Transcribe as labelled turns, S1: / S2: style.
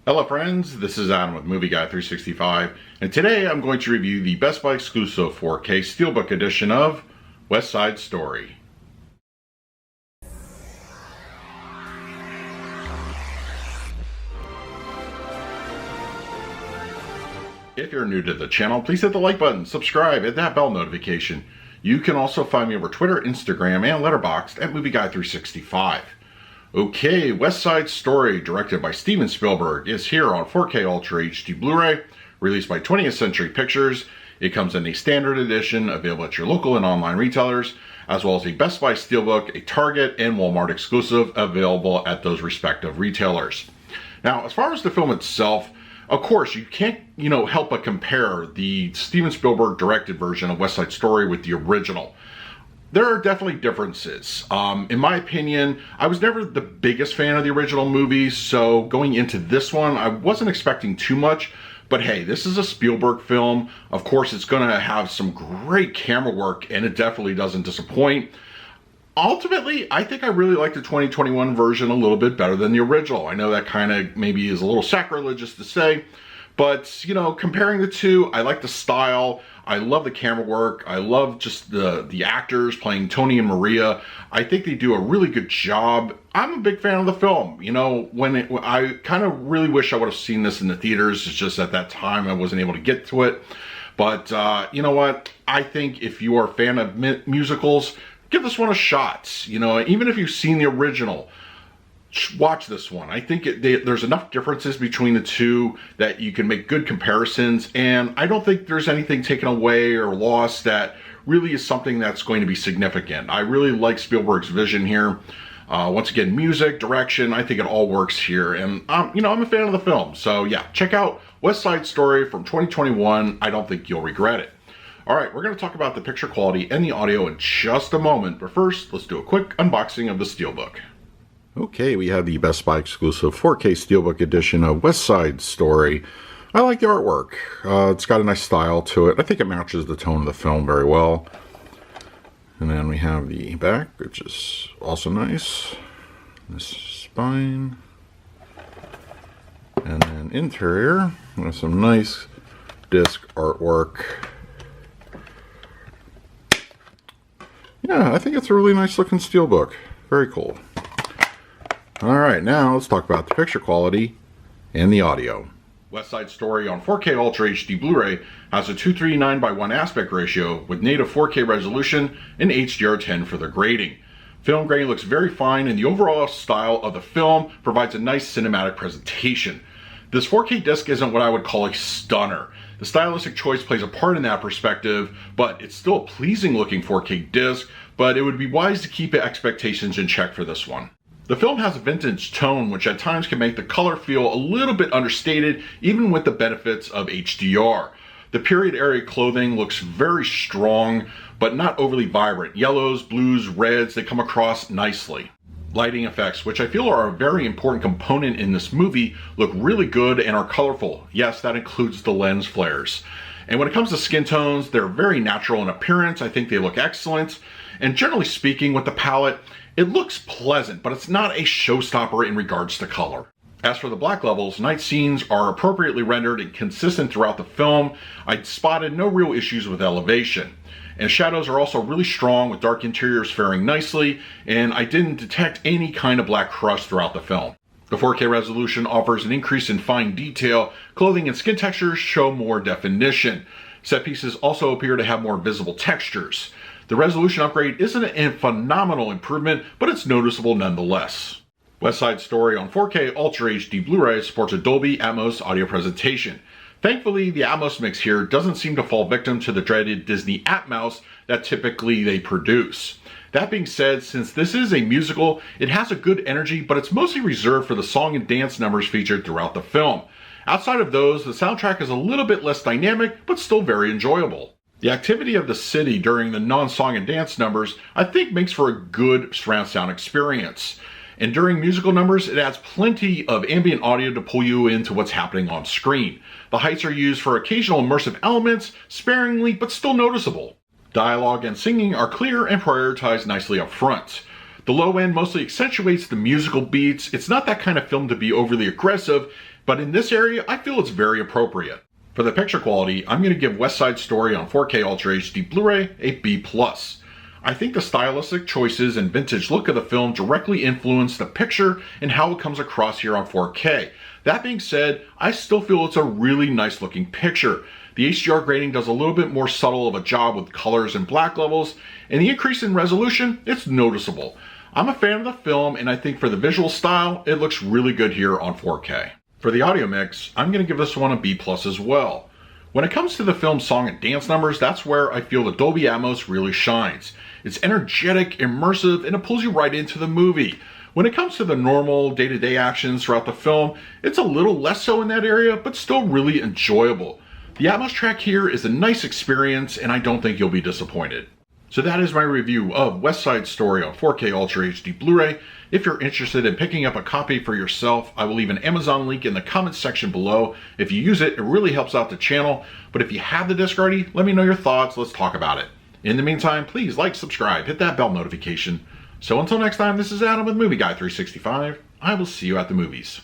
S1: Hello friends, this is Adam with Movie Guy 365, and today I'm going to review the Best Buy exclusive 4K Steelbook edition of West Side Story. If you're new to the channel, please hit the like button, subscribe, hit that bell notification. You can also find me over Twitter, Instagram, and Letterboxd at Movie Guy 365. Okay, West Side Story, directed by Steven Spielberg, is here on 4K Ultra HD Blu-ray, released by 20th Century Pictures. It comes in a standard edition, available at your local and online retailers, as well as a Best Buy Steelbook, a Target, and Walmart exclusive, available at those respective retailers. Now, as far as the film itself, of course, you can't, help but compare the Steven Spielberg directed version of West Side Story with the original. There are definitely differences. In my opinion, I was never the biggest fan of the original movie, so going into this one, I wasn't expecting too much. But hey, this is a Spielberg film. Of course, it's going to have some great camera work, and it definitely doesn't disappoint. Ultimately, I think I really like the 2021 version a little bit better than the original. I know that kind of maybe is a little sacrilegious to say, but, comparing the two, I like the style. I love the camera work. I love just the actors playing Tony and Maria. I think they do a really good job. I'm a big fan of the film. I kind of really wish I would have seen this in the theaters. It's just at that time I wasn't able to get to it. But you know what? I think if you are a fan of musicals, give this one a shot. Even if you've seen the original, watch this one. I think there's enough differences between the two that you can make good comparisons, and I don't think there's anything taken away or lost that really is something that's going to be significant. I really like Spielberg's vision here. Once again, music, direction, I think it all works here, and I'm a fan of the film. So yeah, check out West Side Story from 2021. I don't think you'll regret it. All right, we're going to talk about the picture quality and the audio in just a moment, but first, let's do a quick unboxing of the Steelbook. Okay, we have the Best Buy exclusive 4K Steelbook edition of West Side Story. I like the artwork. It's got a nice style to it. I think it matches the tone of the film very well. And then we have the back, which is also nice. This spine. And then interior, with some nice disc artwork. Yeah, I think it's a really nice looking Steelbook. Very cool. Alright, now let's talk about the picture quality and the audio. West Side Story on 4K Ultra HD Blu-ray has a 239:1 aspect ratio with native 4K resolution and HDR10 for the grading. Film grading looks very fine, and the overall style of the film provides a nice cinematic presentation. This 4K disc isn't what I would call a stunner. The stylistic choice plays a part in that perspective, but it's still a pleasing looking 4K disc, but it would be wise to keep expectations in check for this one. The film has a vintage tone, which at times can make the color feel a little bit understated, even with the benefits of HDR. The period area clothing looks very strong, but not overly vibrant. Yellows, blues, reds, they come across nicely. Lighting effects, which I feel are a very important component in this movie, look really good and are colorful. Yes, that includes the lens flares. And when it comes to skin tones, they're very natural in appearance. I think they look excellent. And generally speaking, with the palette, it looks pleasant, but it's not a showstopper in regards to color. As for the black levels, night scenes are appropriately rendered and consistent throughout the film. I spotted no real issues with elevation. And shadows are also really strong, with dark interiors faring nicely, and I didn't detect any kind of black crust throughout the film. The 4K resolution offers an increase in fine detail. Clothing and skin textures show more definition. Set pieces also appear to have more visible textures. The resolution upgrade isn't a phenomenal improvement, but it's noticeable nonetheless. West Side Story on 4K Ultra HD Blu-ray supports a Dolby Atmos audio presentation. Thankfully, the Atmos mix here doesn't seem to fall victim to the dreaded Disney Atmos that typically they produce. That being said, since this is a musical, it has a good energy, but it's mostly reserved for the song and dance numbers featured throughout the film. Outside of those, the soundtrack is a little bit less dynamic, but still very enjoyable. The activity of the city during the non-song and dance numbers, I think, makes for a good surround sound experience. And during musical numbers, it adds plenty of ambient audio to pull you into what's happening on screen. The heights are used for occasional immersive elements, sparingly but still noticeable. Dialogue and singing are clear and prioritized nicely up front. The low end mostly accentuates the musical beats. It's not that kind of film to be overly aggressive, But in this area, I feel it's very appropriate. For the picture quality, I'm going to give West Side Story on 4K Ultra HD Blu-ray a B+. I think the stylistic choices and vintage look of the film directly influence the picture and how it comes across here on 4K. That being said, I still feel it's a really nice looking picture. The HDR grading does a little bit more subtle of a job with colors and black levels, and the increase in resolution, it's noticeable. I'm a fan of the film, and I think for the visual style, it looks really good here on 4K. For the audio mix, I'm going to give this one a B+ as well. When it comes to the film's song and dance numbers, that's where I feel the Dolby Atmos really shines. It's energetic, immersive, and it pulls you right into the movie. When it comes to the normal day-to-day actions throughout the film, it's a little less so in that area, but still really enjoyable. The Atmos track here is a nice experience, and I don't think you'll be disappointed. So that is my review of West Side Story on 4K Ultra HD Blu-ray. If you're interested in picking up a copy for yourself, I will leave an Amazon link in the comments section below. If you use it, it really helps out the channel. But if you have the disc already, let me know your thoughts. Let's talk about it. In the meantime, please like, subscribe, hit that bell notification. So until next time, this is Adam with Movie Guy 365. I will see you at the movies.